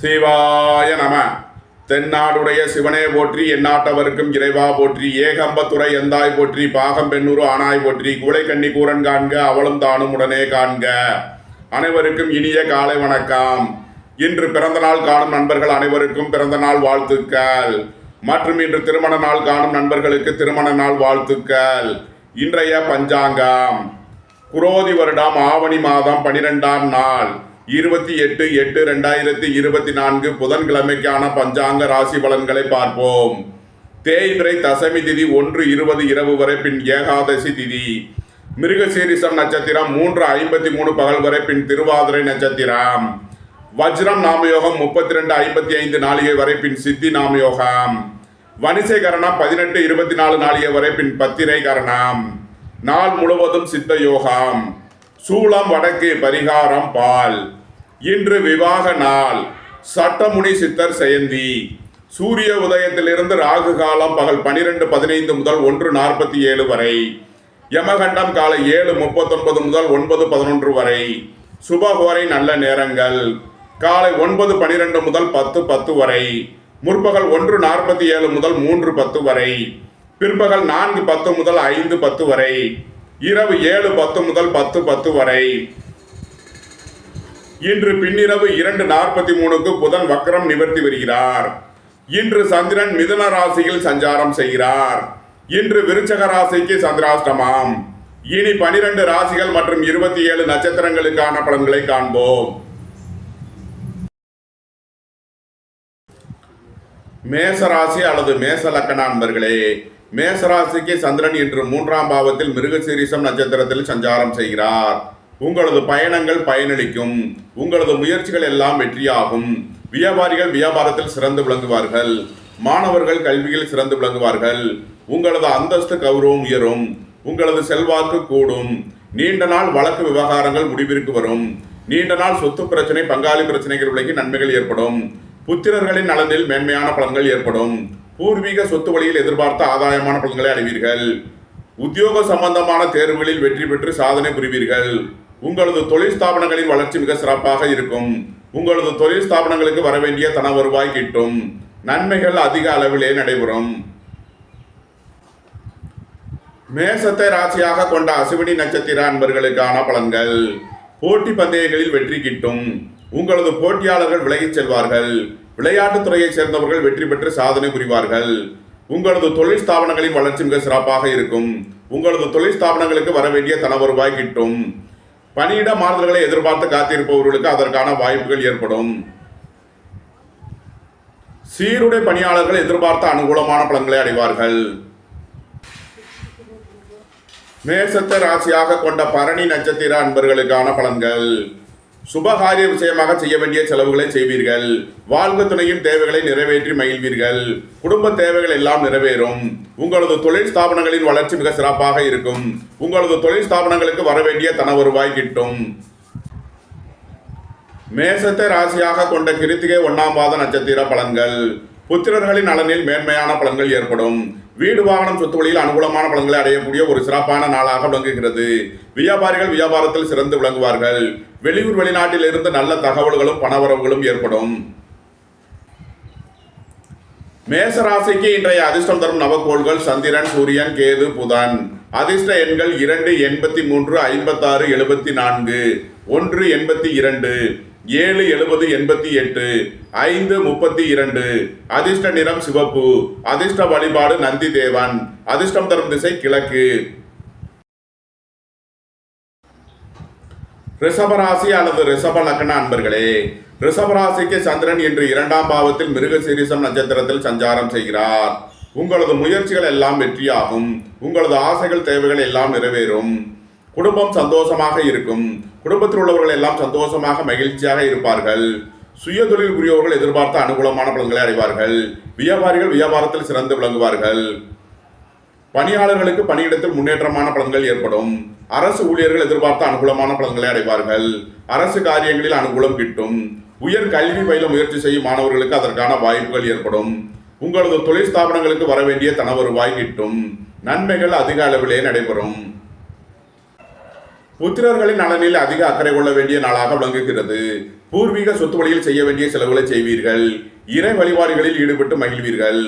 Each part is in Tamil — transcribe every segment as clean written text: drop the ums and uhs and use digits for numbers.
சிவாய நம. தென்னாடுடைய சிவனே போற்றி, எந்நாட்டவர்க்கும் இறைவா போற்றி, ஏகம்பத்துறை எந்தாய் போற்றி, பாகம் பெண்ணூறு ஆனாய் போற்றி, கூளைக்கண்ணி கூரன் காண்க அவளும் தானும் உடனே காண்க. அனைவருக்கும் இனிய காலை வணக்கம். இன்று பிறந்த நாள் காணும் நண்பர்கள் அனைவருக்கும் பிறந்த நாள் வாழ்த்துக்கள். மற்றும் இன்று திருமண நாள் காணும் நண்பர்களுக்கு திருமண நாள் வாழ்த்துக்கள். இன்றைய பஞ்சாங்கம் குரோதி வருடம் ஆவணி மாதம் 12ஆம் நாள் 28/8/2024 புதன்கிழமைக்கான பஞ்சாங்க ராசி பலன்களை பார்ப்போம். தேய்பிறை தசமி திதி 1:20 இரவு வரை, பின் ஏகாதசி திதி. மிருகசீரிசம் நட்சத்திரம் 3:53 பகல் வரை, பின் திருவாதிரை நட்சத்திரம். வஜ்ரம் நாமயோகம் 32:55 நாளிகை வரை, பின் சித்தி நாமயோகம். வனிசை கரணம் 18:24 நாளிகை வரை, பின் பத்திரை கரணம். நாள் முழுவதும் சித்த யோகம். சூளம் வடக்கு, பரிகாரம் பால். இன்று விவாக நாள். சட்டமுனி சித்தர் ஜெயந்தி. சூரிய உதயத்திலிருந்து ராகு காலம் பகல் 12:15 முதல் 1:47 வரை. யமகண்டம் காலை 7:39 முதல் 9:11 வரை. சுபஹோரை நல்ல நேரங்கள் காலை 9:12 முதல் 10:10 வரை. முற்பகல் 1:47 முதல் 3:10 வரை. பிற்பகல் 4:10 முதல் 5:10 வரை. இரவு 7:10 முதல் 10:10 வரை. இன்று பின்னிரவு 2:43 புதன் வக்ரம் நிவர்த்தி வருகிறார். இன்று சந்திரன் மிதுன ராசியில் சஞ்சாரம் செய்கிறார். இன்று விருச்சக ராசிக்கு சந்திராஷ்டமம். இனி 12 ராசிகள் மற்றும் 27 நட்சத்திரங்களுக்கான பலன்களை காண்போம். மேசராசி அல்லது மேச லக்கண அன்பர்களே, மேசராசிக்கு சந்திரன் இன்று 3ஆம் பாவத்தில் மிருகசீரிசம் நட்சத்திரத்தில் சஞ்சாரம் செய்கிறார். உங்களது பயணங்கள் பயனளிக்கும். உங்களது முயற்சிகள் எல்லாம் வெற்றியாகும். வியாபாரிகள் வியாபாரத்தில் சிறந்து விளங்குவார்கள். மாணவர்கள் கல்வியில் சிறந்து விளங்குவார்கள். உங்களது அந்தஸ்து கௌரவம் உயரும். உங்களது செல்வாக்கு கூடும். நீண்ட நாள் வழக்கு விவகாரங்கள் முடிவிற்கு வரும். நீண்ட நாள் சொத்து பிரச்சனை, பங்காளி பிரச்சனைகள் விலகி நன்மைகள் ஏற்படும். புத்திரர்களின் நலனில் மேன்மையான பலன்கள் ஏற்படும். பூர்வீக சொத்து வழியில் எதிர்பார்த்த ஆதாயமான பலன்களை அடைவீர்கள். உத்தியோக சம்பந்தமான தேர்வுகளில் வெற்றி பெற்று சாதனை புரிவீர்கள். உங்களது தொழில் ஸ்தாபனங்களின் வளர்ச்சி மிக சிறப்பாக இருக்கும். உங்களது தொழில் ஸ்தாபனங்களுக்கு வரவேண்டிய தன வருவாய் கிட்டும். நன்மைகள் அதிக அளவிலே நடைபெறும். மேசத்தை ராசியாக கொண்ட அசுவினி நட்சத்திர அன்பர்களுக்கான பலன்கள். போட்டி பந்தயங்களில் வெற்றி கிட்டும். உங்களது போட்டியாளர்கள் விலகிச் செல்வார்கள். விளையாட்டுத் துறையை சேர்ந்தவர்கள் வெற்றி பெற்று சாதனை புரிவார்கள். உங்களது தொழில் ஸ்தாபனங்களின் வளர்ச்சி மிக சிறப்பாக இருக்கும். உங்களது தொழில் ஸ்தாபனங்களுக்கு வரவேண்டிய தன வருவாய் கிட்டும். பணியிட மாறுதல்களை எதிர்பார்த்து காத்திருப்பவர்களுக்கு அதற்கான வாய்ப்புகள் ஏற்படும். சீருடை பணியாளர்கள் எதிர்பார்த்த அனுகூலமான பலன்களை அடைவார்கள். மேசத்தை ராசியாக கொண்ட பரணி நட்சத்திர அன்பர்களுக்கான பலன்கள். சுபகாரிய விஷயமாக செய்ய வேண்டிய செலவுகளை செய்வீர்கள். வாழ்க்கை துணையின் தேவைகளை நிறைவேற்றி மகிழ்வீர்கள். குடும்ப தேவைகள் எல்லாம் நிறைவேறும். உங்களது தொழில் ஸ்தாபனங்களின் வளர்ச்சி மிக சிறப்பாக இருக்கும். உங்களது தொழில் ஸ்தாபனங்களுக்கு வரவேண்டிய தன வருவாய் கிட்டும். மேசத்தை ராசியாக கொண்ட கிருத்திகை 1ஆம் பாத நட்சத்திர பலன்கள். புத்திரர்களின் நலனில் மேன்மையான பலன்கள் ஏற்படும். வீடு வாகனம் சொத்து வழியில் அனுகூலமான பலன்களை அடையக்கூடிய ஒரு சிறப்பான நாளாக விளங்குகிறது. வியாபாரிகள் வியாபாரத்தில் சிறந்து விளங்குவார்கள். வெளியூர் வெளிநாட்டில் இருந்து நல்ல தகவல்களும் பணவரவுகளும் ஏற்படும். மேசராசிக்கு இன்றைய அதிர்ஷ்டம் தரும் நவக்கோள்கள் சந்திரன், சூரியன், கேது, புதன். அதிர்ஷ்ட எண்கள் 2, 83, 56, 74, 1, 82, 7, 70, 88, 5, 32. அதிர்ஷ்ட நிறம் சிவப்பு. அதிர்ஷ்ட வழிபாடு நந்தி தேவன். அதிர்ஷ்டம் தரும் திசை கிழக்கு. ரிஷபராசி அல்லது ரிஷப லக்ன அன்பர்களே, ரிஷபராசிக்கு சந்திரன் இன்று 2ஆம் பாவத்தில் மிருகசீரிசம் நட்சத்திரத்தில் சஞ்சாரம் செய்கிறார். உங்களது முயற்சிகள் எல்லாம் வெற்றியாகும். உங்களது ஆசைகள் தேவைகள் எல்லாம் நிறைவேறும். குடும்பம் சந்தோஷமாக இருக்கும். குடும்பத்தில் உள்ளவர்கள் எல்லாம் சந்தோஷமாக மகிழ்ச்சியாக இருப்பார்கள். சுய தொழில் புரியவர்கள் எதிர்பார்த்த அனுகூலமான பலன்களை அடைவார்கள். வியாபாரிகள் வியாபாரத்தில் சிறந்து விளங்குவார்கள். பணியாளர்களுக்கு பணியிடத்தில் முன்னேற்றமான பலன்கள் ஏற்படும். அரசு ஊழியர்கள் எதிர்பார்த்த அனுகூலமான பலன்களை அடைவார்கள். அரசு காரியங்களில் அனுகூலம் கிட்டும். உயர் கல்வி பயில முயற்சி செய்யும் மாணவர்களுக்கு அதற்கான வாய்ப்புகள் ஏற்படும். உங்களது தொழில் ஸ்தாபனங்களுக்கு வரவேண்டிய தன வருவாய் கிட்டும். நன்மைகள் அதிக அளவிலே நடைபெறும். புத்திரர்களின் நலனில் அதிக அக்கறை கொள்ள வேண்டிய நாளாக விளங்குகிறது. பூர்வீக சொத்து வழியில் செய்ய வேண்டிய செலவுகளை செய்வீர்கள். இறை வழிபாடுகளில் ஈடுபட்டு மகிழ்வீர்கள்.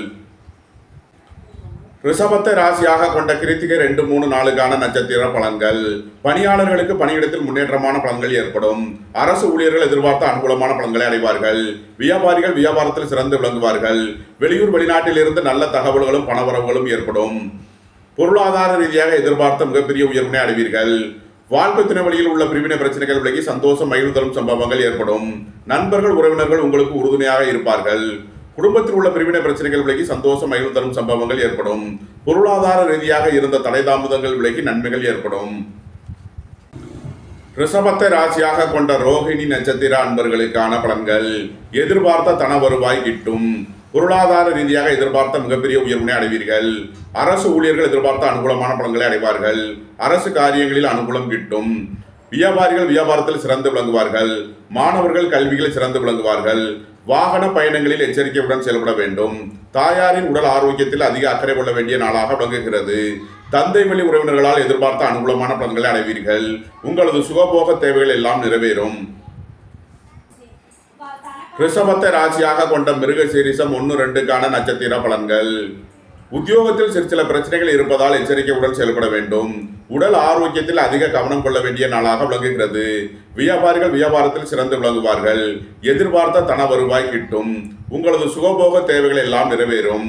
ரிஷபத்தை ராசியாக கொண்ட கிருத்திகை 2, 3, 4 நட்சத்திர பலன்கள். பணியாளர்களுக்கு பணியிடத்தில் முன்னேற்றமான பலன்கள் ஏற்படும். அரசு ஊழியர்கள் எதிர்பார்த்த அனுகூலமான பலன்களை அடைவார்கள். வியாபாரிகள் வியாபாரத்தில் சிறந்து விளங்குவார்கள். வெளியூர் வெளிநாட்டில் இருந்து நல்ல தகவல்களும் பணவரவுகளும் ஏற்படும். பொருளாதார ரீதியாக எதிர்பார்த்த மிகப்பெரிய உயர்வினை அடைவீர்கள். வாழ்க்கை துணை வழியில் உள்ள பிரிவினை பிரச்சனைகள் விலகி சந்தோஷம் மகிழ்வு தரும் சம்பவங்கள் ஏற்படும். நண்பர்கள் உறவினர்கள் உங்களுக்கு உறுதுணையாக இருப்பார்கள். குடும்பத்தில் உள்ள பிரிவினை பிரச்சனைகள் விலகி சந்தோஷம் மகிழ்வு தரும் சம்பவங்கள் ஏற்படும். பொருளாதார ரீதியாக இருந்த தடை தாமதங்கள் விலகி நன்மைகள் ஏற்படும். ரிஷபத்தை ராசியாக கொண்ட ரோஹிணி நட்சத்திர அன்பர்களுக்கான பலன்கள். எதிர்பார்த்த தன வருவாய் கிட்டும். பொருளாதார ரீதியாக எதிர்பார்த்த மிகப்பெரிய உயர்வினை அடைவீர்கள். அரசு ஊழியர்கள் எதிர்பார்த்த அனுகூலமான பலன்களை அடைவார்கள். அரசு காரியங்களில் அனுகூலம் கிட்டும். வியாபாரிகள் வியாபாரத்தில் சிறந்து விளங்குவார்கள். மாணவர்கள் கல்வியில் சிறந்து விளங்குவார்கள். வாகன பயணங்களில் எச்சரிக்கையுடன் செயல்பட வேண்டும். தாயாரின் உடல் ஆரோக்கியத்தில் அதிக அக்கறை கொள்ள வேண்டிய நாளாக விளங்குகிறது. தந்தை வழி உறவினர்களால் எதிர்பார்த்த அனுகூலமான பலன்களை அடைவீர்கள். உங்களது சுகபோக தேவைகள் எல்லாம் நிறைவேறும். ரிஷபத்தை ராசியாக கொண்ட மிருகசீரிஷம் 1, 2 நட்சத்திர பலன்கள். உத்தியோகத்தில் சில பிரச்சனைகள் இருப்பதால் எச்சரிக்கையுடன் செயல்பட வேண்டும். உடல் ஆரோக்கியத்தில் அதிக கவனம் கொள்ள வேண்டிய நாளாக விளங்குகிறது. வியாபாரிகள் வியாபாரத்தில் சிறந்து விளங்குவார்கள். எதிர்பார்த்த தன வருவாய் கிட்டும். உங்களது சுகபோக தேவைகள் எல்லாம் நிறைவேறும்.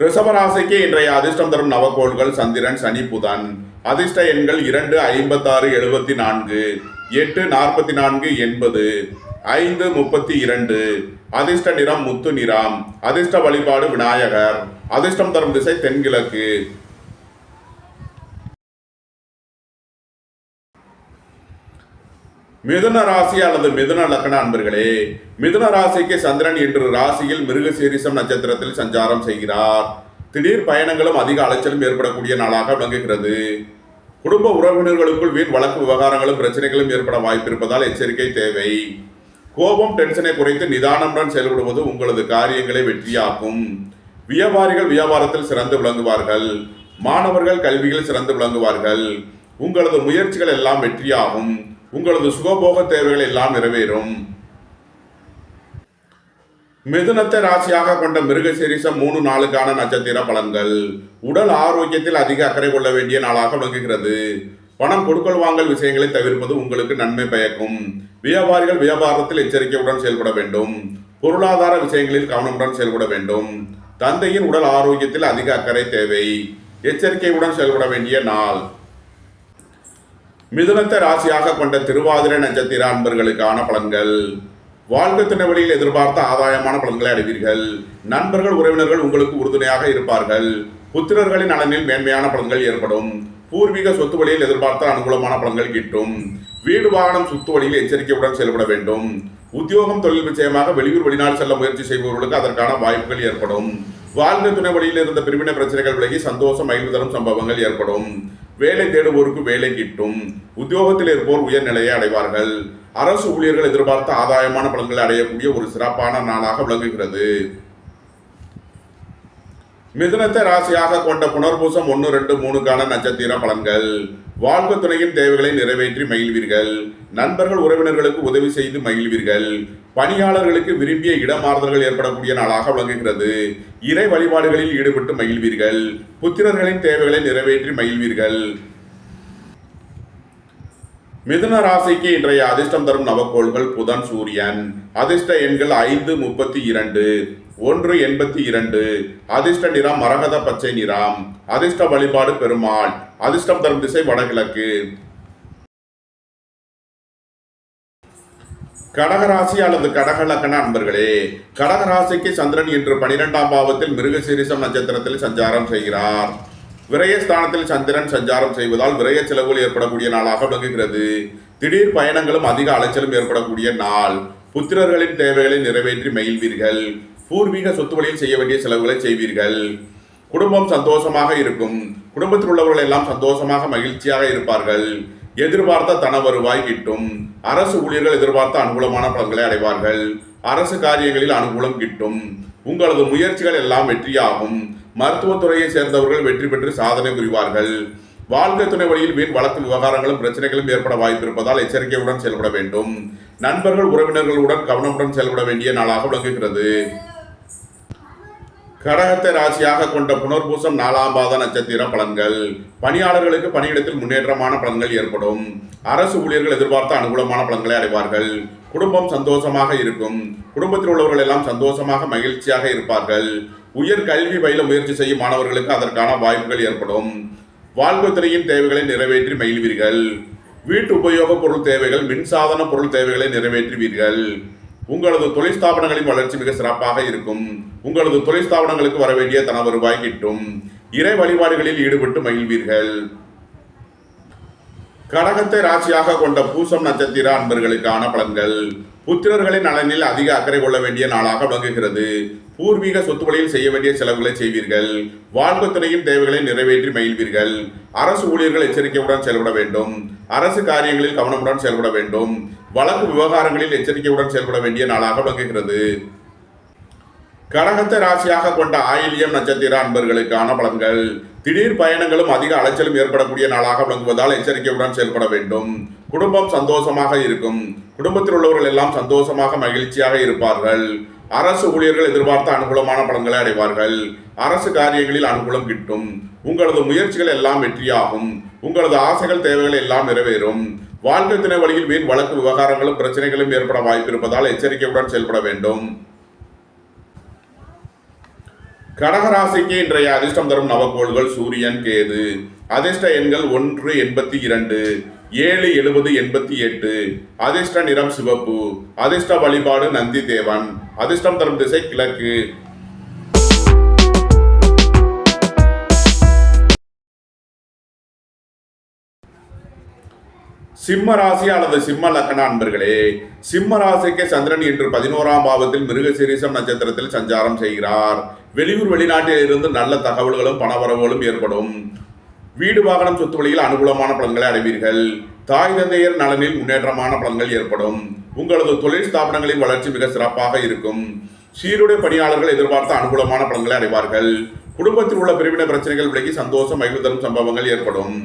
ரிஷபராசிக்கு இன்றைய அதிர்ஷ்டம் தரும் நவகோள்கள் சந்திரன், சனி, புதன். அதிர்ஷ்ட எண்கள் 2, 56, 74, 8, 44, 80, 5, 32. அதிர்ஷ்ட நிறம் முத்து நிறம். அதிர்ஷ்ட வழிபாடு விநாயகர். அதிர்ஷ்டம் தரும் திசை தென்கிழக்கு. மிதுன ராசி அல்லது மிதுன லக்ன அன்பர்களே, மிதுன ராசிக்கு சந்திரன் இன்று ராசியில் மிருகசீரிஷம் நட்சத்திரத்தில் சஞ்சாரம் செய்கிறார். திடீர் பயணங்களும் அதிக அலைச்சலும் ஏற்படக்கூடிய நாளாக விளங்குகிறது. குடும்ப உறவினர்களுக்குள் வீண் வழக்கு விவகாரங்களும் பிரச்சனைகளும் ஏற்பட வாய்ப்பிருப்பதால் எச்சரிக்கை தேவை. கோபம் டென்ஷனை குறைத்து நிதானமுடன் செயல்படுவது உங்களது காரியங்களை வெற்றியாக்கும். வியாபாரிகள் வியாபாரத்தில் சிறந்து விளங்குவார்கள். மாணவர்கள் கல்வியில் சிறந்து விளங்குவார்கள். உங்களது முயற்சிகள் எல்லாம் வெற்றியாகும். உங்களது சுகபோக தேவைகள் எல்லாம் நிறைவேறும். மிதுனத்தை ராசியாக கொண்ட மிருகசீரிஷம் 3, 4 நட்சத்திர பலன்கள். உடல் ஆரோக்கியத்தில் அதிக அக்கறை கொள்ள வேண்டிய நாளாக விளங்குகிறது. பணம் கொடுக்கல் வாங்கல் விஷயங்களை தவிர்ப்பது உங்களுக்கு நன்மை பயக்கும். வியாபாரிகள் வியாபாரத்தில் எச்சரிக்கையுடன் செயல்பட வேண்டும். பொருளாதார விஷயங்களில் கவனமுடன் செயல்பட வேண்டும். தந்தையின் உடல் ஆரோக்கியத்தில் அதிக அக்கறை தேவை. எச்சரிக்கையுடன் செயல்பட வேண்டிய நாள். மிதுனத்தை ராசியாக கொண்ட திருவாதிரை நட்சத்திர அன்பர்களுக்கான பலன்கள். வாழ்க்கை துணை வழியில் எதிர்பார்த்த ஆதாயமான பலன்களை அடைவீர்கள். நண்பர்கள் உறவினர்கள் உங்களுக்கு உறுதுணையாக இருப்பார்கள். புத்திரர்களின் நலனில் மேன்மையான பலன்கள் ஏற்படும். பூர்வீக சொத்து வழியில் எதிர்பார்த்த அனுகூலமான பலன்கள் கிட்டும். வீடு வாகனம் சொத்து வழியில் எச்சரிக்கையுடன் செயல்பட வேண்டும். உத்தியோகம் தொழில் நிச்சயமாக வெளியூர் வெளிநாடு செல்ல முயற்சி செய்பவர்களுக்கு அதற்கான வாய்ப்புகள் ஏற்படும். வாழ்க்கை துணை வழியில் இருந்த பிரிவினை பிரச்சனைகள் விலகி சந்தோஷம் மகிழ்வு தரும் சம்பவங்கள் ஏற்படும். வேலை தேடுவோருக்கு வேலை கிட்டும். உத்தியோகத்தில் இருப்போர் உயர்நிலையை அடைவார்கள். அரசு ஊழியர்கள் எதிர்பார்த்த ஆதாயமான பலன்களை அடையக்கூடிய ஒரு சிறப்பான நாளாக விளங்குகிறது. மிதுனத்தை ராசியாக கொண்ட புனர்பூசம் 1, 2, 3 நட்சத்திர பலன்கள். வாழ்க்கை துணையின் தேவைகளை நிறைவேற்றி மகிழ்வீர்கள். நண்பர்கள் உறவினர்களுக்கு உதவி செய்து மகிழ்வீர்கள். பணியாளர்களுக்கு விரும்பிய இடமாறுதல்கள் ஏற்படக்கூடிய நாளாக விளங்குகிறது. இறை வழிபாடுகளில் ஈடுபட்டு மகிழ்வீர்கள். புத்திரர்களின் தேவைகளை நிறைவேற்றி மகிழ்வீர்கள். மிதுன ராசிக்கு இன்றைய அதிர்ஷ்டம் தரும் நவக்கோள்கள் புதன், சூரியன். அதிர்ஷ்ட எண்கள் 5, 32, 1, 82. அதிர்ஷ்ட நிறம் மரகத பச்சை நிறம். அதிர்ஷ்ட வழிபாடு பெருமாள். அதிர்ஷ்டம் தரும் திசை வடகிழக்கு. கடகராசி அல்லது கடகலக்கண அன்பர்களே, கடகராசிக்கு சந்திரன் இன்று 12ஆம் பாவத்தில் மிருகசீரிஷம் நட்சத்திரத்தில் சஞ்சாரம் செய்கிறார். விரயஸ்தானத்தில் சந்திரன் சஞ்சாரம் செய்வதால் விரய செலவுகள் ஏற்படக்கூடிய நாளாக விளங்குகிறது. திடீர் பயணங்களும் அதிக அலைச்சலும் ஏற்படக்கூடிய நாள். புத்திரர்களின் தேவைகளை நிறைவேற்றி மகிழ்வீர்கள். பூர்வீக சொத்து வழியில் செய்ய வேண்டிய செலவுகளை செய்வீர்கள். குடும்பம் சந்தோஷமாக இருக்கும். குடும்பத்தில் உள்ளவர்கள் எல்லாம் சந்தோஷமாக மகிழ்ச்சியாக இருப்பார்கள். எதிர்பார்த்த தன வருவாய் கிட்டும். அரசு ஊழியர்கள் எதிர்பார்த்த அனுகூலமான பலன்களை அடைவார்கள். அரசு காரியங்களில் அனுகூலம் கிட்டும். உங்களது முயற்சிகள் எல்லாம் வெற்றியாகும். மருத்துவத்துறையை சேர்ந்தவர்கள் வெற்றி பெற்று சாதனை புரிவார்கள். வாழ்க்கை துணை வழியில் வீண் வழக்கு விவகாரங்களும் பிரச்சனைகளும் ஏற்பட வாய்ப்பு இருப்பதால் எச்சரிக்கையுடன் செயல்பட வேண்டும். நண்பர்கள் உறவினர்களுடன் கவனமுடன் செயல்பட வேண்டிய நாளாக விளங்குகிறது. கடகத்தை ராசியாக கொண்ட புனர்பூசம் 4ஆம் பாத நட்சத்திர பலன்கள். பணியாளர்களுக்கு பணியிடத்தில் முன்னேற்றமான பலன்கள் ஏற்படும். அரசு ஊழியர்கள் எதிர்பார்த்த அனுகூலமான பலன்களை அடைவார்கள். குடும்பம் சந்தோஷமாக இருக்கும். குடும்பத்தில் உள்ளவர்கள் எல்லாம் சந்தோஷமாக மகிழ்ச்சியாக இருப்பார்கள். உயர் கல்வி பயில முயற்சி செய்யும் மாணவர்களுக்கு அதற்கான வாய்ப்புகள் ஏற்படும். வாழ்க்கை துறையின் தேவைகளை நிறைவேற்றி மகிழ்வீர்கள். வீட்டு உபயோக பொருள் தேவைகள், மின்சாதன பொருள் தேவைகளை நிறைவேற்றுவீர்கள். உங்களது தொழில் ஸ்தாபனங்களின் வளர்ச்சி மிக சிறப்பாக இருக்கும். உங்களது தொழில் ஸ்தாபனங்களுக்கு வர வேண்டிய தன வருவாய் கிட்டும். இறை வழிபாடுகளில் ஈடுபட்டு மகிழ்வீர்கள். கடகத்தை ராசியாக கொண்ட பூசம் நட்சத்திர அன்பர்களுக்கான பலன்கள். புத்திரர்களின் நலனில் அதிக அக்கறை கொள்ள வேண்டிய நாளாக விளங்குகிறது. பூர்வீக சொத்து வழியில் செய்ய வேண்டிய செலவுகளை செய்வீர்கள். வாழ்க்கை துறையின் தேவைகளை நிறைவேற்றி மகிழ்வீர்கள். அரசு ஊழியர்கள் எச்சரிக்கையுடன் செயல்பட வேண்டும். அரசு காரியங்களில் கவனமுடன் செயல்பட வேண்டும். வழக்கு விவகாரங்களில் எச்சரிக்கையுடன் செயல்பட வேண்டிய நாளாக விளங்குகிறது. கடகத்தை ராசியாக கொண்ட ஆயில்யம் நட்சத்திர அன்பர்களுக்கான பலன்கள். திடீர் பயணங்களும் அதிக அலைச்சலும் ஏற்படக்கூடிய நாளாக விளங்குவதால் எச்சரிக்கையுடன் செயல்பட வேண்டும். குடும்பம் சந்தோஷமாக இருக்கும். குடும்பத்தில் உள்ளவர்கள் எல்லாம் சந்தோஷமாக மகிழ்ச்சியாக இருப்பார்கள். அரசு ஊழியர்கள் எதிர்பார்த்த அனுகூலமான பலன்களை அடைவார்கள். அரசு காரியங்களில் அனுகூலம் கிட்டும். உங்களது முயற்சிகள் எல்லாம் வெற்றியாகும். உங்களது ஆசைகள் தேவைகள் எல்லாம் நிறைவேறும். வாழ்க்கை துணை வழியில் வீண் வழக்கு விவகாரங்களும் பிரச்சனைகளும் ஏற்பட வாய்ப்பு இருப்பதால் எச்சரிக்கையுடன் செயல்பட வேண்டும். கடகராசிக்கு இன்றைய அதிர்ஷ்டம் தரும் நவக்கோள்கள் சூரியன், கேது. அதிர்ஷ்ட எண்கள் 1, 82, 7, 70, 88. அதிர்ஷ்ட நிறம் சிவப்பு. அதிர்ஷ்ட வழிபாடு நந்தி தேவன். அதிர்ஷ்டம் தரும் திசை கிழக்கு. சிம்ம ராசி அல்லது சிம்ம லக்ன அன்பர்களே, சிம்ம ராசிக்கு சந்திரன் இன்று 11ஆம் பாவத்தில் மிருகசீரிஷம் நட்சத்திரத்தில் சஞ்சாரம் செய்கிறார். வெளியூர் வெளிநாட்டில் இருந்து நல்ல தகவல்களும் பணவரவுகளும் ஏற்படும். வீடு வாகனம் சொத்து வழியில் அனுகூலமான பலன்களை அடைவீர்கள். தாய் தந்தையர் நலனில் முன்னேற்றமான பலன்கள் ஏற்படும். உங்களது தொழில் ஸ்தாபனங்களின் வளர்ச்சி மிக சிறப்பாக இருக்கும். சீருடை பணியாளர்கள் எதிர்பார்த்த அனுகூலமான பலன்களை அடைவார்கள். குடும்பத்தில் உள்ள பிரிவினை பிரச்சனைகள் விலகி சந்தோஷம் மகிழ்வு தரும் சம்பவங்கள் ஏற்படும்.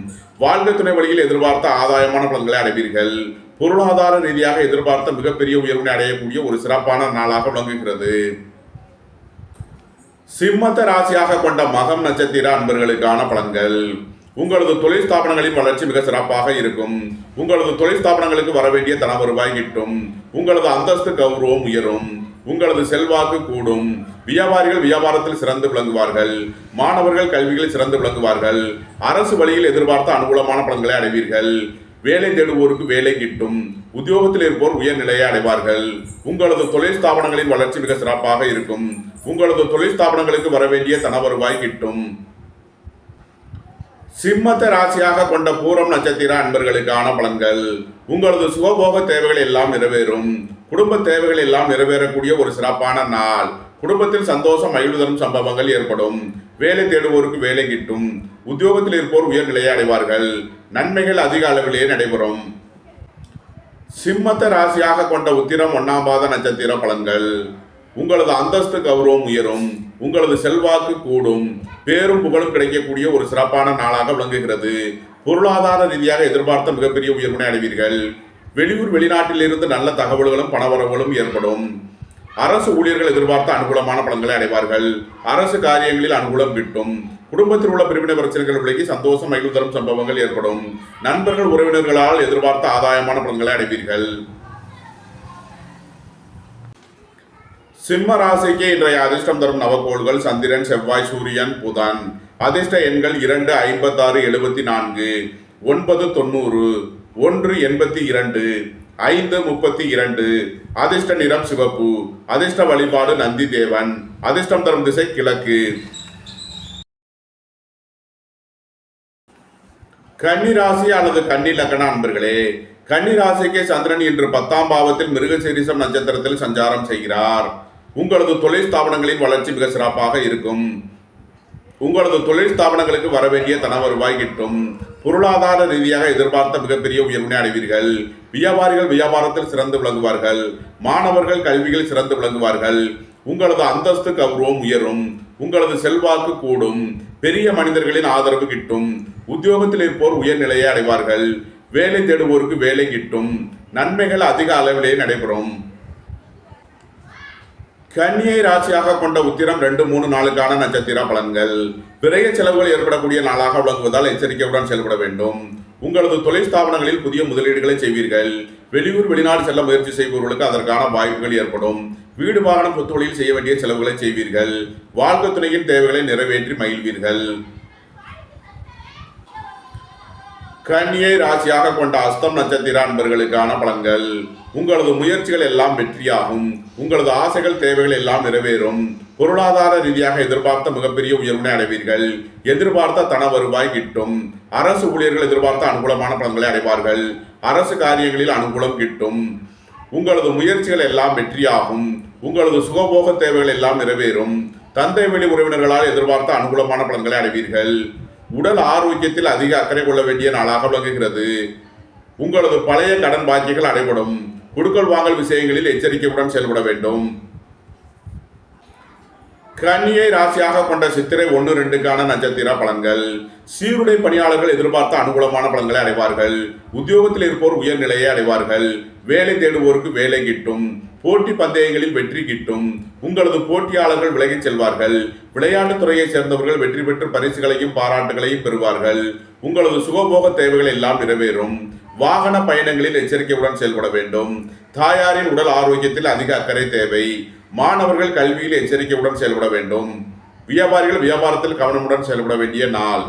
வாழ்க்கை துணை வழியில் எதிர்பார்த்த ஆதாயமான பலன்களை அடைவீர்கள். பொருளாதார ரீதியாக எதிர்பார்த்த மிகப்பெரிய உயர்வினை அடையக்கூடிய ஒரு சிறப்பான நாளாக விளங்குகிறது. சிம்மத்தை ராசியாக கொண்ட மகம் நட்சத்திர அன்பர்களுக்கான பலன்கள். உங்களது தொழில் ஸ்தாபனங்களின் வளர்ச்சி மிக சிறப்பாக இருக்கும். உங்களது தொழில் ஸ்தாபனங்களுக்கு வர வேண்டிய தன வருவாய் கிட்டும். உங்களது அந்தஸ்து கௌரவம் உயரும். உங்களது செல்வாக்கு கூடும். வியாபாரிகள் வியாபாரத்தில் சிறந்து விளங்குவார்கள். மாணவர்கள் கல்வியில் சிறந்து விளங்குவார்கள். அரசு வழியில் எதிர்பார்த்த அனுகூலமான பலன்களை அடைவீர்கள். வேலை தேடுவோருக்கு வேலை கிட்டும். உத்தியோகத்தில் இருப்போர் உயர்நிலையை அடைவார்கள். உங்களது தொழில் ஸ்தாபனங்களின் வளர்ச்சி மிக சிறப்பாக இருக்கும். உங்களது தொழில் ஸ்தாபனங்களுக்கு வர வேண்டிய தன வருவாய் கிட்டும். சிம்மத்தை ராசியாக கொண்ட பூரம் நட்சத்திர அன்பர்களுக்கான பலன்கள். உங்களது சுகபோக தேவைகள் எல்லாம் நிறைவேறும். குடும்ப தேவைகள் எல்லாம் நிறைவேறக்கூடிய ஒரு சிறப்பான நாள். குடும்பத்தில் சந்தோஷம் மகிழ்வு தரும் சம்பவங்கள் ஏற்படும். வேலை தேடுவோருக்கு வேலை கிட்டும். உத்தியோகத்தில் இருப்போர் உயர்நிலையை அடைவார்கள். நன்மைகள் அதிக அளவிலேயே நடைபெறும். சிம்மத்தை ராசியாக கொண்ட உத்திரம் 1ஆம் பாத நட்சத்திர பலன்கள். உங்களது அந்தஸ்து கௌரவம் உயரும். உங்களது செல்வாக்கு கூடும். பேரும் புகழும் கிடைக்கக்கூடிய ஒரு சிறப்பான நாளாக விளங்குகிறது. பொருளாதார ரீதியாக எதிர்பார்த்த மிகப்பெரிய உயர்வினை அடைவீர்கள். வெளியூர் வெளிநாட்டில் இருந்து நல்ல தகவல்களும் பணவரவுகளும் ஏற்படும். அரசு ஊழியர்கள் எதிர்பார்த்த அனுகூலமான பலன்களை அடைவார்கள். அரசு காரியங்களில் அனுகூலம் கிட்டும். குடும்பத்தில் உள்ள பிரிவினை பிரச்சனைகள் விலகி சந்தோஷம் மகிழ்வு தரும் சம்பவங்கள் ஏற்படும். நண்பர்கள் உறவினர்களால் எதிர்பார்த்த ஆதாயமான பலன்களை அடைவீர்கள். சிம்ம ராசிக்கு இன்றைய அதிர்ஷ்டம் தரும் நவக்கோள்கள் சந்திரன், செவ்வாய், சூரியன், புதன். அதிர்ஷ்ட எண்கள் 2, 56, 74, 9, 90, 1, 82, 5, 32. அதிர்ஷ்ட நிறம் சிவப்பு. அதிர்ஷ்ட வழிபாடு நந்தி தேவன். அதிர்ஷ்டம் தரும் திசை கிழக்கு. கன்னி ராசி அல்லது கன்னி லக்ன அன்பர்களே, கன்னி ராசிக்கு சந்திரன் இன்று 10ஆம் பாவத்தில் மிருகசீரிஷம் நட்சத்திரத்தில் சஞ்சாரம் செய்கிறார். உங்களது தொழில் ஸ்தாபனங்களின் வளர்ச்சி மிக சிறப்பாக இருக்கும். உங்களது தொழில் ஸ்தாபனங்களுக்கு வர வேண்டிய தன வருவாய் கிட்டும். பொருளாதார ரீதியாக எதிர்பார்த்த மிகப்பெரிய உயர்வினை அடைவீர்கள். வியாபாரிகள் வியாபாரத்தில் சிறந்து விளங்குவார்கள். மாணவர்கள் கல்வியில் சிறந்து விளங்குவார்கள். உங்களது அந்தஸ்து கௌரவம் உயரும். உங்களது செல்வாக்கு கூடும். பெரிய மனிதர்களின் ஆதரவு கிட்டும். உத்தியோகத்தில் இருப்போர் உயர்நிலையை அடைவார்கள். வேலை தேடுவோருக்கு வேலை கிட்டும். நன்மைகள் அதிக அளவிலே நடைபெறும். கன்னியை ராசியாக கொண்ட உத்திரம் 2, 3 நாளுக்கான நட்சத்திர பலன்கள். விரைய செலவுகள் ஏற்படக்கூடிய நாளாக விளங்குவதால் எச்சரிக்கையுடன் செயல்பட வேண்டும். உங்களது தொழில் ஸ்தாபனங்களில் புதிய முதலீடுகளை செய்வீர்கள். வெளியூர் வெளிநாடு செல்ல முயற்சி செய்பவர்களுக்கு அதற்கான வாய்ப்புகள் ஏற்படும். வீடு வாகனம் சொத்து வழியில் செய்ய வேண்டிய செலவுகளை செய்வீர்கள். வாழ்க்கை துணையின் தேவைகளை நிறைவேற்றி மகிழ்வீர்கள். கன்னியை ராசியாக கொண்ட அஸ்தம் நட்சத்திர அன்பர்களுக்கான பலன்கள். உங்களது முயற்சிகள் எல்லாம் வெற்றியாகும். உங்களது ஆசைகள் தேவைகள் எல்லாம் நிறைவேறும். பொருளாதார ரீதியாக எதிர்பார்த்த மிகப்பெரிய உயர்வினை அடைவீர்கள். எதிர்பார்த்த தன வருவாய் கிட்டும். அரசு ஊழியர்கள் எதிர்பார்த்த அனுகூலமான பலன்களை அடைவார்கள். அரசு காரியங்களில் அனுகூலம் கிட்டும். உங்களது முயற்சிகள் எல்லாம் வெற்றியாகும். உங்களது சுகபோக தேவைகள் எல்லாம் நிறைவேறும். தந்தை வழி உறவினர்களால் எதிர்பார்த்த அனுகூலமான பலன்களை அடைவீர்கள். உடல் ஆரோக்கியத்தில் அதிக அக்கறை கொள்ள வேண்டிய நாளாக விளங்குகிறது. உங்களது பழைய கடன் பாக்கிகள் அடைபடும். கொடுக்கல் வாங்கல் விஷயங்களில் எச்சரிக்கையுடன் செயல்பட வேண்டும். கன்னியை ராசியாக கொண்ட சித்திரை 1, 2க்கான நட்சத்திர பலன்கள். சீருடை பணியாளர்கள் எதிர்பார்த்த அனுகூலமான பலன்களை அடைவார்கள். உத்தியோகத்தில் இருப்போர் உயர்நிலையை அடைவார்கள். வேலை தேடுவோருக்கு வேலை கிட்டும். போட்டி பந்தயங்களில் வெற்றி கிட்டும். உங்களது போட்டியாளர்கள் விலகிச் செல்வார்கள். விளையாட்டுத் துறையை சேர்ந்தவர்கள் வெற்றி பெற்று பரிசுகளையும் பாராட்டுகளையும் பெறுவார்கள். உங்களது சுகபோக தேவைகள் எல்லாம் நிறைவேறும். வாகன பயணங்களில் எச்சரிக்கையுடன் செயல்பட வேண்டும். தாயாரின் உடல் ஆரோக்கியத்தில் அதிக அக்கறை தேவை. மாணவர்கள் கல்வியில் எச்சரிக்கையுடன் செயல்பட வேண்டும். வியாபாரிகள் வியாபாரத்தில் கவனமுடன் செயல்பட வேண்டிய நாள்.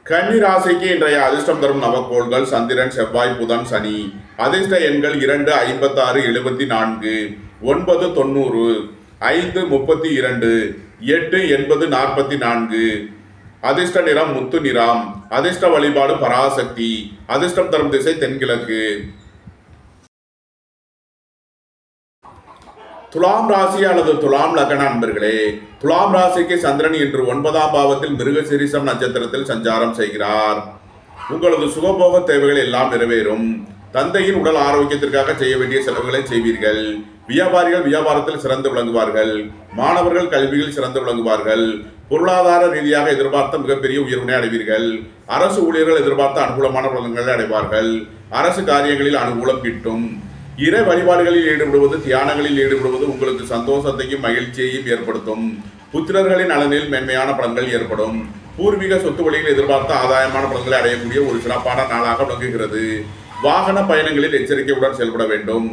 கன்னி ராசிக்கு இன்றைய அதிர்ஷ்டம் தரும் நவக்கோள்கள் சந்திரன், செவ்வாய், புதன், சனி. அதிர்ஷ்ட எண்கள் 2, 56, 74, 9, 90, 5, 32, 8, 80, 44. அதிர்ஷ்ட நிறம் முத்து நிறம். அதிர்ஷ்ட வழிபாடு பராசக்தி. அதிர்ஷ்டம் தரும் திசை தென்கிழக்கு. துலாம் ராசி அல்லது துலாம் லக்ன அன்பர்களே, துலாம் ராசிக்கு சந்திரன் இன்று 9ஆம் பாவத்தில் மிருகசீரிஷம் நட்சத்திரத்தில் சஞ்சாரம் செய்கிறார். உங்களது சுகபோக தேவைகள் எல்லாம் நிறைவேறும். தந்தையின் உடல் ஆரோக்கியத்திற்காக செய்ய வேண்டிய செலவுகளை செய்வீர்கள். வியாபாரிகள் வியாபாரத்தில் சிறந்து விளங்குவார்கள். மாணவர்கள் கல்வியில் சிறந்து விளங்குவார்கள். பொருளாதார ரீதியாக எதிர்பார்த்த மிகப்பெரிய உயர்வினை அடைவீர்கள். அரசு ஊழியர்கள் எதிர்பார்த்த அனுகூலமான பலன்களை அடைவார்கள். அரசு காரியங்களில் அனுகூலம் கிட்டும். இறை வழிபாடுகளில் ஈடுபடுவது, தியானங்களில் ஈடுபடுவது உங்களுக்கு சந்தோஷத்தையும் மகிழ்ச்சியையும் ஏற்படுத்தும். புத்திரர்களின் நலனில் மேன்மையான பலன்கள் ஏற்படும். பூர்வீக சொத்து வழியில் எதிர்பார்த்த ஆதாயமான பலன்களை அடையக்கூடிய ஒரு சிறப்பான நாளாக விளங்குகிறது. வாகன பயணங்களில் எச்சரிக்கையுடன் செயல்பட வேண்டும்.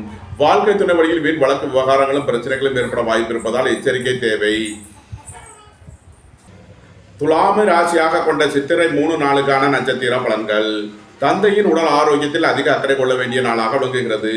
வாழ்க்கை துணை வழியில் வீண் வழக்கு விவகாரங்களும் பிரச்சனைகளும் ஏற்பட வாய்ப்பு இருப்பதால் எச்சரிக்கை தேவை. துலாமை ராசியாக கொண்ட சித்திரை 3 நாளுக்கான நட்சத்திர பலன்கள். தந்தையின் உடல் ஆரோக்கியத்தில் அதிக அக்கறை கொள்ள வேண்டிய நாளாக விளங்குகிறது.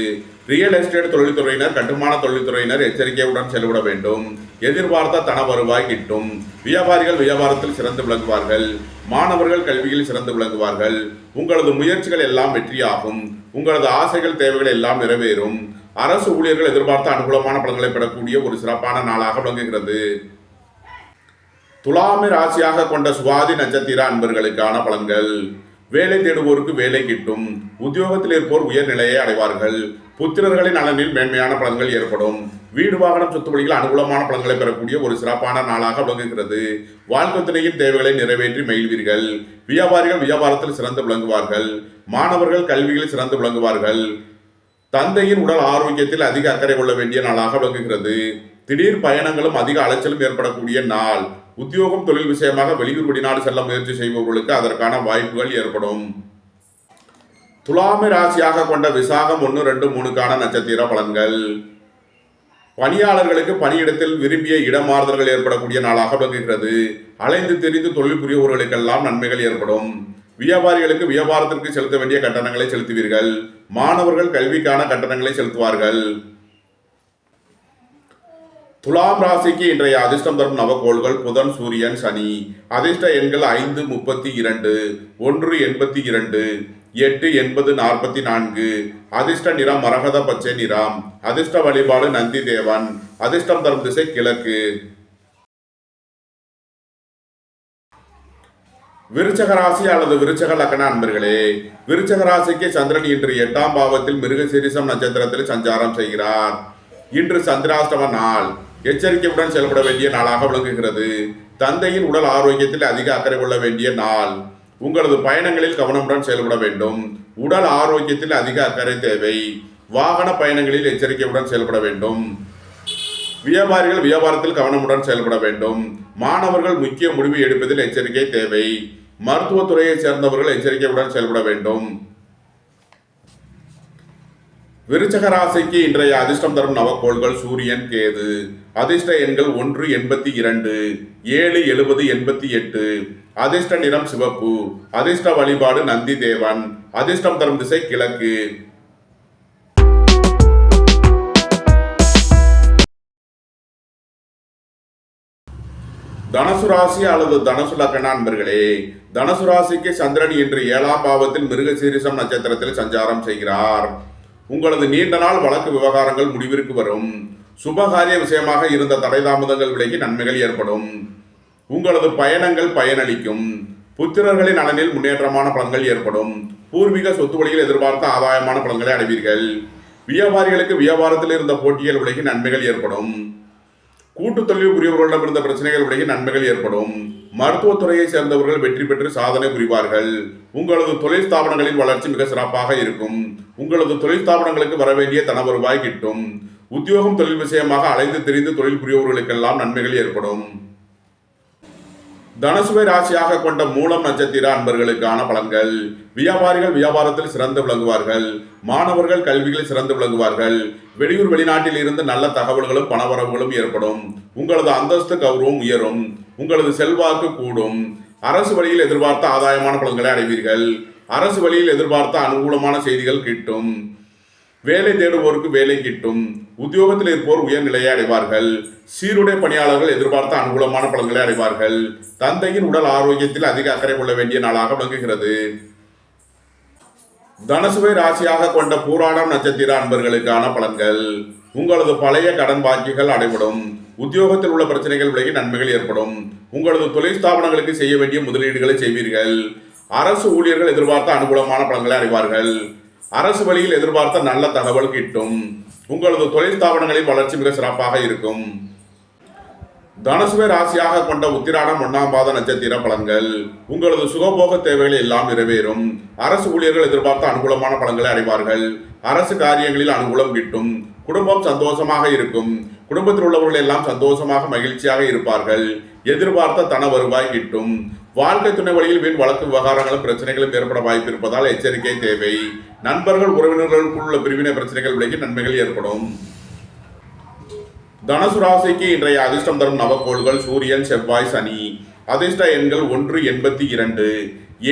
ரியல் எஸ்டேட் தொழில்துறையினர், கட்டுமான தொழில்துறையினர் எச்சரிக்கையுடன் செயல்பட வேண்டும். எதிர்பார்த்த தன வருவாய் கிட்டும். வியாபாரிகள் வியாபாரத்தில் சிறந்து விளங்குவார்கள். மாணவர்கள் கல்வியில் சிறந்து விளங்குவார்கள். உங்களது முயற்சிகள் எல்லாம் வெற்றியாகும். உங்களது ஆசைகள் தேவைகள் எல்லாம் நிறைவேறும். அரசு ஊழியர்கள் எதிர்பார்த்த அனுகூலமான பலன்களை பெறக்கூடிய ஒரு சிறப்பான நாளாக விளங்குகிறது. துலாமை ராசியாக கொண்ட சுவாதி நட்சத்திர அன்பர்களுக்கான பலன்கள். வேலை தேடுவோருக்கு வேலை கிட்டும். உத்தியோகத்தில் இருப்போர் உயர்நிலையை அடைவார்கள். புத்திரர்களின் நலனில் மேன்மையான பலன்கள் ஏற்படும். வீடு வாகனம் சொத்து வழியில் அனுகூலமான பலன்களை பெறக்கூடிய ஒரு சிறப்பான நாளாக விளங்குகிறது. வாழ்க்கை துணையின் தேவைகளை நிறைவேற்றி மகிழ்வீர்கள். வியாபாரிகள் வியாபாரத்தில் சிறந்து விளங்குவார்கள். மாணவர்கள் கல்வியில் சிறந்து விளங்குவார்கள். தந்தையின் உடல் ஆரோக்கியத்தில் அதிக அக்கறை கொள்ள வேண்டிய நாளாக விளங்குகிறது. திடீர் பயணங்களும் அதிக அலைச்சலும் ஏற்படக்கூடிய நாள். உத்தியோகம் தொழில் விஷயமாக வெளியூர் வெளிநாடு செல்ல முயற்சி செய்பவர்களுக்கு அதற்கான வாய்ப்புகள் ஏற்படும். துலாமை ராசியாக கொண்ட விசாகம் 1, 2, 3க்கான நட்சத்திர பலன்கள். பணியாளர்களுக்கு பணியிடத்தில் விரும்பிய இடமாறுதல்கள் ஏற்படக்கூடிய நாளாக விளங்குகிறது. அலைந்து திரிந்து தொழில் புரிபவர்களுக்கெல்லாம் நன்மைகள் ஏற்படும். வியாபாரிகளுக்கு வியாபாரத்திற்கு செலுத்த வேண்டிய கட்டணங்களை செலுத்துவீர்கள். மாணவர்கள் கல்விக்கான கட்டணங்களை செலுத்துவார்கள். துலாம் ராசிக்கு இன்றைய அதிர்ஷ்டம் தரும் நவக்கோள்கள் புதன், சூரியன், சனி. அதிர்ஷ்ட எண்கள் 5, 32, 1, 82, 8, 80, 44. அதிர்ஷ்ட நிறம் மரகத பச்சை நிறம். அதிர்ஷ்ட வழிபாடு நந்தி தேவன். அதிர்ஷ்டம் தரும் திசை கிழக்கு. விருச்சக ராசி அல்லது விருச்சக லக்ன அன்பர்களே, விருச்சக ராசிக்கு சந்திரன் இன்று 8ஆம் பாவத்தில் மிருகசீரிஷம் நட்சத்திரத்தில் சஞ்சாரம் செய்கிறார். இன்று சந்திராஷ்டம நாள். எச்சரிக்கையுடன் செயல்பட வேண்டிய நாளாக விளங்குகிறது. தந்தையின் உடல் ஆரோக்கியத்தில் அதிக அக்கறை கொள்ள வேண்டிய நாள். உங்களது பயணங்களில் கவனமுடன் செயல்பட வேண்டும். உடல் ஆரோக்கியத்தில் அதிக அக்கறை தேவை. வாகன பயணங்களில் எச்சரிக்கையுடன் செயல்பட வேண்டும். வியாபாரிகள் வியாபாரத்தில் கவனமுடன் செயல்பட வேண்டும். மாணவர்கள் முக்கிய முடிவு எடுப்பதில் எச்சரிக்கை தேவை. மருத்துவத்துறையை சேர்ந்தவர்கள் எச்சரிக்கையுடன் செயல்பட வேண்டும். விருச்சக ராசிக்கு இன்றைய அதிர்ஷ்டம் தரும் நவக்கோள்கள் சூரியன், கேது. அதிர்ஷ்ட எண்கள் 1, 82, 7, 70, 88. அதிர்ஷ்ட நிறம் சிவப்பு. அதிர்ஷ்ட வழிபாடு நந்தி தேவன். அதிர்ஷ்டம் தரும் திசை கிழக்கு. தனுசு ராசி அல்லது தனுசு லக்ன அன்பர்களே, தனுசு ராசிக்கு சந்திரன் இன்று 7ஆம் பாவத்தில் மிருகசீரிஷம் நட்சத்திரத்தில் சஞ்சாரம் செய்கிறார். உங்களது நீண்ட நாள் வழக்கு விவகாரங்கள் முடிவிற்கு வரும். சுபகாரிய விஷயமாக இருந்த தடை தாமதங்கள் விலகி நன்மைகள் ஏற்படும். உங்களது பயணங்கள் பயனளிக்கும். புத்திரர்களின் நலனில் முன்னேற்றமான பலன்கள் ஏற்படும். பூர்வீக சொத்து வழியில் எதிர்பார்த்த ஆதாயமான பலன்களை அடைவீர்கள். வியாபாரிகளுக்கு வியாபாரத்தில் இருந்த போட்டிகள் விலகி நன்மைகள் ஏற்படும். கூட்டு தொழில் புரியவர்களிடம் இருந்த பிரச்சனைகள் விலகி நன்மைகள் ஏற்படும். மருத்துவத்துறையை சேர்ந்தவர்கள் வெற்றி பெற்று சாதனை புரிவார்கள். உங்களது தொழில் ஸ்தாபனங்களின் வளர்ச்சி மிக சிறப்பாக இருக்கும். உங்களது தொழில் ஸ்தாபனங்களுக்கு வரவேண்டிய தன வருவாய் கிட்டும். உத்தியோகம் தொழில் விஷயமாக அலைந்து திரிந்து தொழில் புரியவர்களுக்கெல்லாம் நன்மைகள் ஏற்படும். தனுசுவை ராசியாக கொண்ட மூலம் நட்சத்திர அன்பர்களுக்கான பலன்கள். வியாபாரிகள் வியாபாரத்தில் சிறந்து விளங்குவார்கள். மாணவர்கள் கல்வியில் சிறந்து விளங்குவார்கள். வெளியூர் வெளிநாட்டில் இருந்து நல்ல தகவல்களும் பணவரவுகளும் ஏற்படும். உங்களது அந்தஸ்து கௌரவம் உயரும். உங்களது செல்வாக்கு கூடும். அரசு வழியில் எதிர்பார்த்த ஆதாயமான பலன்களை அடைவீர்கள். அரசு வழியில் எதிர்பார்த்த அனுகூலமான செய்திகள் கிட்டும். வேலை தேடுவோருக்கு வேலை கிட்டும். உத்தியோகத்தில் இருப்போர் உயர்நிலையை அடைவார்கள். சீருடை பணியாளர்கள் எதிர்பார்த்த அனுகூலமான பலன்களை அடைவார்கள். தந்தையின் உடல் ஆரோக்கியத்தில் அதிக அக்கறை கொள்ள வேண்டிய நாளாக விளங்குகிறது. தனுசுவை ராசியாக கொண்ட பூராடம் நட்சத்திர அன்பர்களுக்கான பலன்கள். உங்களது பழைய கடன் பாக்கிகள் அடைபடும். உத்தியோகத்தில் உள்ள பிரச்சனைகள் விலகி நன்மைகள் ஏற்படும். உங்களது தொழில் ஸ்தாபனங்களுக்கு செய்ய வேண்டிய முதலீடுகளை செய்வீர்கள். அரசு ஊழியர்கள் எதிர்பார்த்த அனுகூலமான பலன்களை அடைவார்கள். அரசு வழியில் எதிர்பார்த்த நல்ல தகவல் கிட்டும். உங்களது தொழில் ஸ்தாபனங்களின் வளர்ச்சி மிக சிறப்பாக இருக்கும். தனுசுவை ராசியாக கொண்ட உத்திராடம் 1ஆம் பாத நட்சத்திர பலன்கள். உங்களது சுகபோக தேவைகள் எல்லாம் நிறைவேறும். அரசு ஊழியர்கள் எதிர்பார்த்த அனுகூலமான பலன்களை அடைவார்கள். அரசு காரியங்களில் அனுகூலம் கிட்டும். குடும்பம் சந்தோஷமாக இருக்கும். குடும்பத்தில் உள்ளவர்கள் எல்லாம் சந்தோஷமாக மகிழ்ச்சியாக இருப்பார்கள். எதிர்பார்த்த தன வருவாய் கிட்டும். வாழ்க்கை துணை வழியில் வீண் வழக்கு விவகாரங்களும் பிரச்சனைகளும் ஏற்பட வாய்ப்பு இருப்பதால் எச்சரிக்கை தேவை. நண்பர்கள் உறவினர்களுக்குள் உள்ள பிரிவினை பிரச்சனைகள் விலகி நன்மைகள் ஏற்படும். தனுசு ராசிக்கு இன்றைய அதிர்ஷ்டம் தரும் நவக்கோள்கள் சூரியன், செவ்வாய், சனி. அதிர்ஷ்ட எண்கள் 1, 82,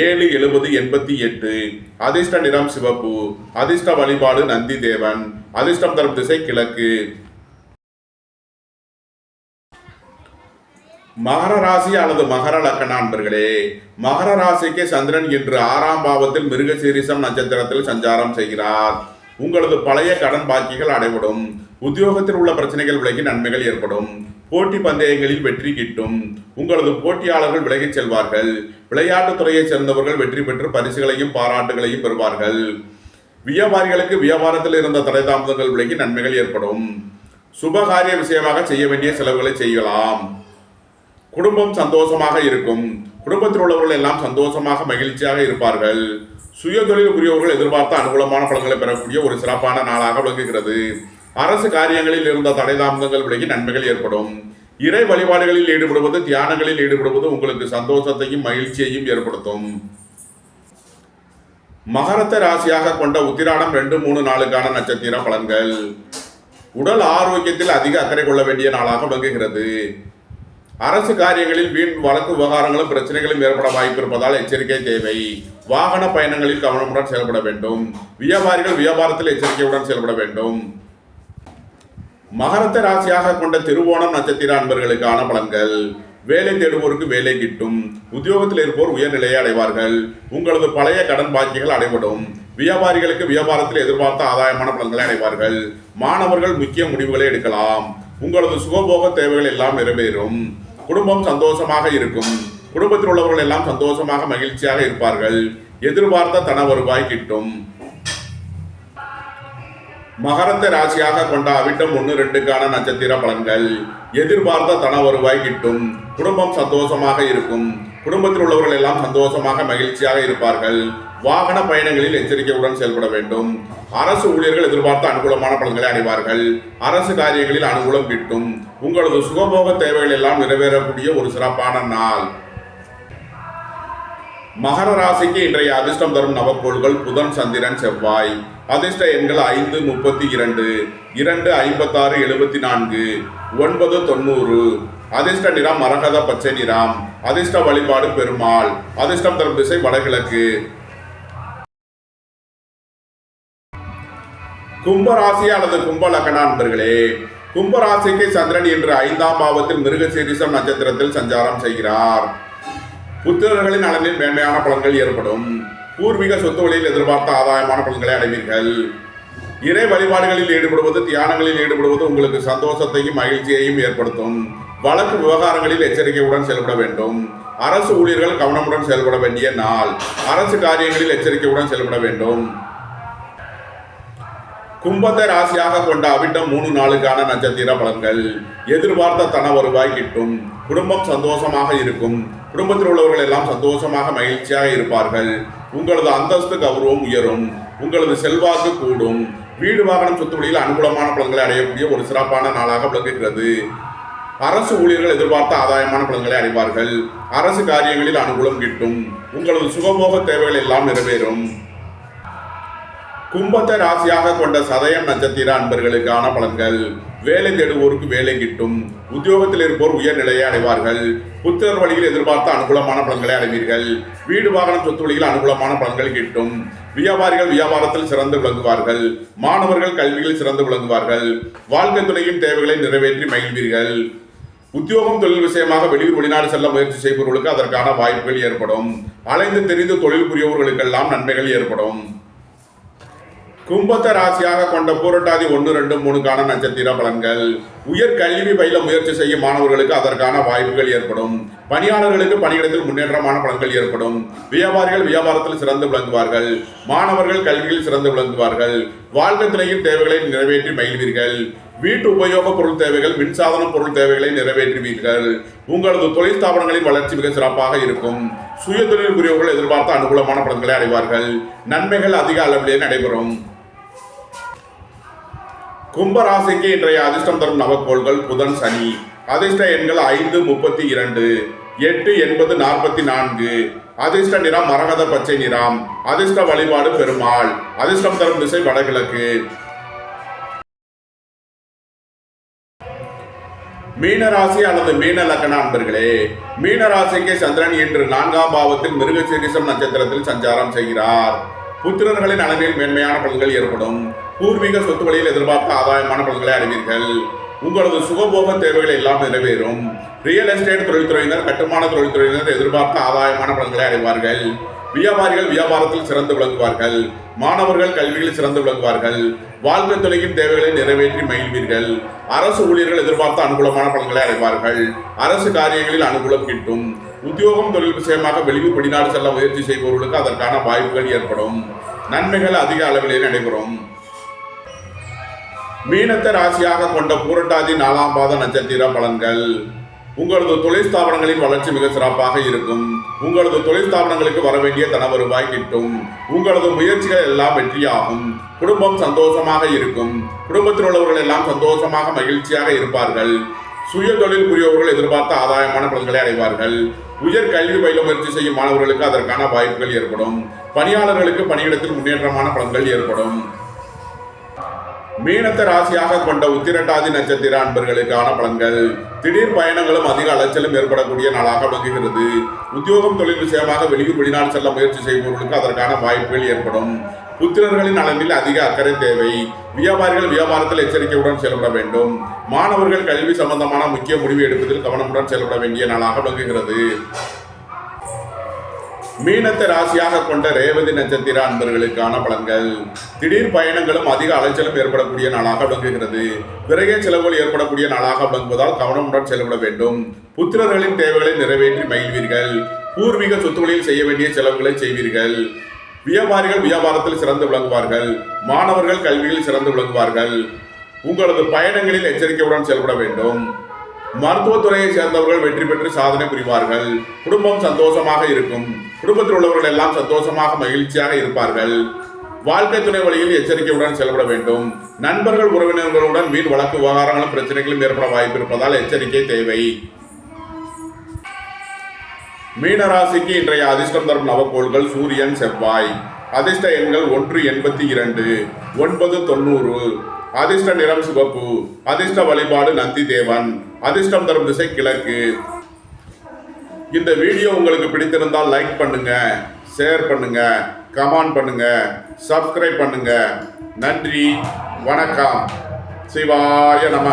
7, 70, 88. அதிர்ஷ்ட நிறம் சிவப்பு. அதிர்ஷ்ட வழிபாடு நந்தி தேவன். அதிர்ஷ்டம் தரும் திசை கிழக்கு. மகர ராசி அல்லது மகர லக்ன அன்பர்களே, மகர ராசிக்கு சந்திரன் இன்று 6ஆம் பாவத்தில் மிருகசீரிஷம் நட்சத்திரத்தில் சஞ்சாரம் செய்கிறார். உங்களது பழைய கடன் பாக்கிகள் அடைபடும். உத்தியோகத்தில் உள்ள பிரச்சனைகள் விலகி நன்மைகள் ஏற்படும். போட்டி பந்தயங்களில் வெற்றி கிட்டும். உங்களது போட்டியாளர்கள் விலகிச் செல்வார்கள். விளையாட்டுத் துறையை சேர்ந்தவர்கள் வெற்றி பெற்று பரிசுகளையும் பாராட்டுகளையும் பெறுவார்கள். வியாபாரிகளுக்கு வியாபாரத்தில் இருந்த தடை தாமதங்கள் விலகி நன்மைகள் ஏற்படும். சுபகாரிய விஷயமாக செய்ய வேண்டிய செலவுகளை செய்யலாம். குடும்பம் சந்தோஷமாக இருக்கும். குடும்பத்தில் உள்ளவர்கள் எல்லாம் சந்தோஷமாக மகிழ்ச்சியாக இருப்பார்கள். சுய தொழில் புரியவர்கள் எதிர்பார்த்த அனுகூலமான பலன்களை பெறக்கூடிய ஒரு சிறப்பான நாளாக விளங்குகிறது. அரசு காரியங்களில் இருந்த தடை தாமதங்கள் விலகி நன்மைகள் ஏற்படும். இறை வழிபாடுகளில் ஈடுபடுவது, தியானங்களில் ஈடுபடுவது உங்களுக்கு சந்தோஷத்தையும் மகிழ்ச்சியையும் ஏற்படுத்தும். மகரத்தை ராசியாக கொண்ட உத்திராடம் 2, 3, 4க்கான நட்சத்திர பலன்கள். உடல் ஆரோக்கியத்தில் அதிக அக்கறை கொள்ள வேண்டிய நாளாக விளங்குகிறது. அரசு காரியங்களில் வீண் வழக்கு விவகாரங்களும் பிரச்சனைகளும் ஏற்பட வாய்ப்பு இருப்பதால் எச்சரிக்கை தேவை. வாகன பயணங்களில் கவனமுடன் செயல்பட வேண்டும். வியாபாரிகள் வியாபாரத்தில் எச்சரிக்கையுடன் செயல்பட வேண்டும். மகரத்தை ராசியாக கொண்ட திருவோணம் நட்சத்திர அன்பர்களுக்கான பலன்கள். வேலை தேடுவோருக்கு வேலை கிட்டும். உத்தியோகத்தில் இருப்போர் உயர்நிலையை அடைவார்கள். உங்களது பழைய கடன் பாக்கிகள் அடைபடும். வியாபாரிகளுக்கு வியாபாரத்தில் எதிர்பார்த்த ஆதாயமான பலன்களை அடைவார்கள். மாணவர்கள் முக்கிய முடிவுகளை எடுக்கலாம். உங்களது சுகபோக தேவைகள் எல்லாம் நிறைவேறும். குடும்பம் சந்தோஷமாக இருக்கும். குடும்பத்தில் உள்ளவர்கள் எல்லாம் சந்தோஷமாக மகிழ்ச்சியாக இருப்பார்கள். எதிர்பார்த்த தன வருவாய் கிட்டும். மகரத்தை ராசியாக கொண்ட அவிட்டம் 1-2க்கான நட்சத்திர பலன்கள். எதிர்பார்த்த தன வருவாய் கிட்டும். குடும்பம் சந்தோஷமாக இருக்கும். குடும்பத்தில் உள்ளவர்கள் எல்லாம் சந்தோஷமாக மகிழ்ச்சியாக இருப்பார்கள். வாகன பயணங்களில் எச்சரிக்கையுடன் செயல்பட வேண்டும். அரசு ஊழியர்கள் எதிர்பார்த்த அனுகூலமான பலன்களை அடைவார்கள். அரசு காரியங்களில் அனுகூலம் கிட்டும். உங்களது சுகபோக தேவைகள் எல்லாம் நிறைவேறக்கூடிய ஒரு சிறப்பான நாள். மகர ராசிக்கு இன்றைய அதிர்ஷ்டம் தரும் நவக்கோள்கள் புதன், சந்திரன், செவ்வாய். அதிர்ஷ்ட எண்கள் 5, 32, 2, 56, 74, 9, 90. அதிர்ஷ்ட நிறம் மரகத பச்சை நிறம். அதிர்ஷ்ட வழிபாடு பெருமாள். அதிர்ஷ்டம் தரும் திசை வடகிழக்கு. கும்பராசி அல்லது கும்ப லக்ன அன்பர்களே, கும்பராசிக்கு சந்திரன் இன்று 5ஆம் பாவத்தில் மிருகசீரிஷம் நட்சத்திரத்தில் சஞ்சாரம் செய்கிறார். புத்திரர்களின் நலனில் மேன்மையான பலன்கள் ஏற்படும். பூர்வீக சொத்து வழியில் எதிர்பார்த்த ஆதாயமான பலன்களை அடைவீர்கள். இறை வழிபாடுகளில் ஈடுபடுவது, தியானங்களில் ஈடுபடுவது உங்களுக்கு சந்தோஷத்தையும் மகிழ்ச்சியையும் ஏற்படுத்தும். வழக்கு விவகாரங்களில் எச்சரிக்கையுடன் செயல்பட வேண்டும். அரசு ஊழியர்கள் கவனமுடன் செயல்பட வேண்டிய நாள். அரசு காரியங்களில் எச்சரிக்கையுடன் செயல்பட வேண்டும். கும்பத்தை ராசியாக கொண்ட அவிட்டம் 3-4க்கான நட்சத்திர பலன்கள். எதிர்பார்த்த தன வருவாய் கிட்டும். குடும்பம் சந்தோஷமாக இருக்கும். குடும்பத்தில் உள்ளவர்கள் எல்லாம் சந்தோஷமாக மகிழ்ச்சியாக இருப்பார்கள். உங்களது அந்தஸ்து கௌரவம் உயரும். உங்களது செல்வாக்கு கூடும். வீடு வாகனம் சொத்து வழியில் அனுகூலமான பலன்களை அடையக்கூடிய ஒரு சிறப்பான நாளாக விளங்குகிறது. அரசு ஊழியர்கள் எதிர்பார்த்த ஆதாயமான பலன்களை அடைவார்கள். அரசு காரியங்களில் அனுகூலம் கிட்டும். உங்களது சுகபோக தேவைகள் எல்லாம் நிறைவேறும். கும்பத்தை ராசியாக கொண்ட சதயம் நட்சத்திர அன்பர்களுக்கான பலன்கள். வேலை தேடுவோருக்கு வேலை கிட்டும். உத்தியோகத்தில் இருப்போர் உயர்நிலையை அடைவார்கள். புத்திரர் வழியில் எதிர்பார்த்த அனுகூலமான பலன்களை அடைவீர்கள். வீடு வாகனம் சொத்து வழியில் அனுகூலமான பலன்கள் கிட்டும். வியாபாரிகள் வியாபாரத்தில் சிறந்து விளங்குவார்கள். மாணவர்கள் கல்வியில் சிறந்து விளங்குவார்கள். வாழ்க்கை துணையின் தேவைகளை நிறைவேற்றி மகிழ்வீர்கள். உத்தியோகம் தொழில் விஷயமாக வெளியூர் வெளிநாடு செல்ல முயற்சி செய்பவர்களுக்கு அதற்கான வாய்ப்புகள் ஏற்படும். அலைந்து தெரிந்து தொழில் புரியவர்களுக்கெல்லாம் நன்மைகள் ஏற்படும். கும்பத்தை ராசியாக கொண்ட பூரட்டாதி 1-2-3க்கான நட்சத்திர பலன்கள். உயர் கல்வி பயில முயற்சி செய்யும் மாணவர்களுக்கு அதற்கான வாய்ப்புகள் ஏற்படும். பணியாளர்களுக்கு பணியிடத்தில் முன்னேற்றமான பலன்கள் ஏற்படும். வியாபாரிகள் வியாபாரத்தில் சிறந்து விளங்குவார்கள். மாணவர்கள் கல்வியில் சிறந்து விளங்குவார்கள். வாழ்க்கை துணையின் தேவைகளை நிறைவேற்றி மகிழ்வீர்கள். வீட்டு உபயோக பொருள் தேவைகள், மின்சாதன பொருள் தேவைகளை நிறைவேற்றுவீர்கள். உங்களது தொழில் ஸ்தாபனங்களின் வளர்ச்சி மிக சிறப்பாக இருக்கும். சுய தொழில் புரியவர்கள் எதிர்பார்த்த அனுகூலமான பலன்களை அடைவார்கள். நன்மைகள் அதிக அளவிலே நடைபெறும். கும்பராசிக்கு இன்றைய அதிர்ஷ்டம் தரும் நவக்கோள்கள் புதன், சனி. அதிர்ஷ்ட எண்கள் 5, 32, 8, 80, 44. அதிர்ஷ்ட நிறம் மரகத பச்சை நிறம். அதிர்ஷ்ட வழிபாடு பெருமாள். அதிர்ஷ்டம் தரும் திசை வடகிழக்கு. மீனராசி அல்லது மீன லக்ன அன்பர்களே, மீனராசிக்கு சந்திரன் இன்று 4ஆம் பாவத்தில் மிருகசீரிஷம் நட்சத்திரத்தில் சஞ்சாரம் செய்கிறார். புத்திரர்களின் நலனில் மேன்மையான பலன்கள் ஏற்படும். பூர்வீக சொத்து வழியில் எதிர்பார்த்த ஆதாயமான பலன்களை அடைவீர்கள். உங்களது சுகபோக தேவைகள் எல்லாம் நிறைவேறும். ரியல் எஸ்டேட் தொழில்துறையினர், கட்டுமான தொழில்துறையினர் எதிர்பார்த்த ஆதாயமான பலன்களை அடைவார்கள். வியாபாரிகள் வியாபாரத்தில் சிறந்து விளங்குவார்கள். மாணவர்கள் கல்வியில் சிறந்து விளங்குவார்கள். வாழ்க்கை துணையின் தேவைகளை நிறைவேற்றி மகிழ்வீர்கள். அரசு ஊழியர்கள் எதிர்பார்த்த அனுகூலமான பலன்களை அடைவார்கள். அரசு காரியங்களில் அனுகூலம் கிட்டும். உத்தியோகம் தொழில் விஷயமாக வெளியூர் வெளிநாடு செல்ல முயற்சி செய்பவர்களுக்கு அதற்கான வாய்ப்புகள் ஏற்படும். நன்மைகள் அதிக அளவிலே நடைபெறும். மீனத்தை ராசியாக கொண்ட பூரட்டாதி 4ஆம் பாத நட்சத்திர பலன்கள். உங்களது தொழில் ஸ்தாபனங்களின் வளர்ச்சி மிக சிறப்பாக இருக்கும். உங்களது தொழில் ஸ்தாபனங்களுக்கு வர வேண்டிய தன வருவாய் கிட்டும். உங்களது முயற்சிகள் எல்லாம் வெற்றியாகும். குடும்பம் சந்தோஷமாக இருக்கும். குடும்பத்தில் உள்ளவர்கள் எல்லாம் சந்தோஷமாக மகிழ்ச்சியாக இருப்பார்கள். சுய தொழில் புரியவர்கள் எதிர்பார்த்த ஆதாயமான பலன்களை அடைவார்கள். உயர் கல்வி பயில முயற்சி செய்யும் மாணவர்களுக்கு அதற்கான வாய்ப்புகள் ஏற்படும். பணியாளர்களுக்கு பணியிடத்தில் முன்னேற்றமான பலன்கள் ஏற்படும். மீனத்தை ராசியாக கொண்ட உத்திரட்டாதி நட்சத்திர அன்பர்களுக்கான பலன்கள். திடீர் பயணங்களும் அதிக அலைச்சலும் ஏற்படக்கூடிய நாளாக விளங்குகிறது. உத்தியோகம் தொழில் விஷயமாக வெளியூர் வெளிநாடு செல்ல முயற்சி செய்பவர்களுக்கு அதற்கான வாய்ப்புகள் ஏற்படும். புத்திரர்களின் நலனில் அதிக அக்கறை தேவை. வியாபாரிகள் வியாபாரத்தில் எச்சரிக்கையுடன் செயல்பட வேண்டும். மாணவர்கள் கல்வி சம்பந்தமான முக்கிய முடிவு எடுப்பதில் கவனமுடன் செயல்பட வேண்டிய நாளாக விளங்குகிறது. மீனத்தை ராசியாக கொண்ட ரேவதி நட்சத்திர அன்பர்களுக்கான பலன்கள். திடீர் பயணங்களும் அதிக அலைச்சலும் ஏற்படக்கூடிய நாளாக விளங்குகிறது. விரைய செலவுகள் ஏற்படக்கூடிய நாளாக விளங்குவதால் கவனமுடன் செயல்பட வேண்டும். புத்திரர்களின் தேவைகளை நிறைவேற்றி மகிழ்வீர்கள். பூர்வீக சொத்துக்களில் செய்ய வேண்டிய செலவுகளை செய்வீர்கள். வியாபாரிகள் வியாபாரத்தில் சிறந்து விளங்குவார்கள். மாணவர்கள் கல்வியில் சிறந்து விளங்குவார்கள். உங்களது பயணங்களில் எச்சரிக்கையுடன் செயல்பட வேண்டும். மருத்துவத்துறையை சேர்ந்தவர்கள் வெற்றி பெற்று சாதனை புரிவார்கள். குடும்பம் சந்தோஷமாக இருக்கும். குடும்பத்தில் உள்ளவர்கள் எல்லாம் சந்தோஷமாக மகிழ்ச்சியாக இருப்பார்கள். வாழ்க்கை துணை வழியில் எச்சரிக்கையுடன் செயல்பட வேண்டும். நண்பர்கள் உறவினர்களுடன் வீண் வழக்கு விவகாரங்களும் பிரச்சனைகளும் ஏற்பட வாய்ப்பு இருப்பதால் எச்சரிக்கை தேவை. மீனராசிக்கு இன்றைய அதிர்ஷ்டம் தரும் நவக்கோள்கள் சூரியன், செவ்வாய். அதிர்ஷ்ட எண்கள் 182, 990. அதிர்ஷ்ட நிறம் சிவப்பு. அதிர்ஷ்ட வழிபாடு நந்தி தேவன். அதிர்ஷ்டம் தரும் திசை கிழக்கு. இந்த வீடியோ உங்களுக்கு பிடித்திருந்தால் லைக் பண்ணுங்க, ஷேர் பண்ணுங்க, கமெண்ட் பண்ணுங்க, சப்ஸ்கிரைப் பண்ணுங்க. நன்றி, வணக்கம். சிவாய நம.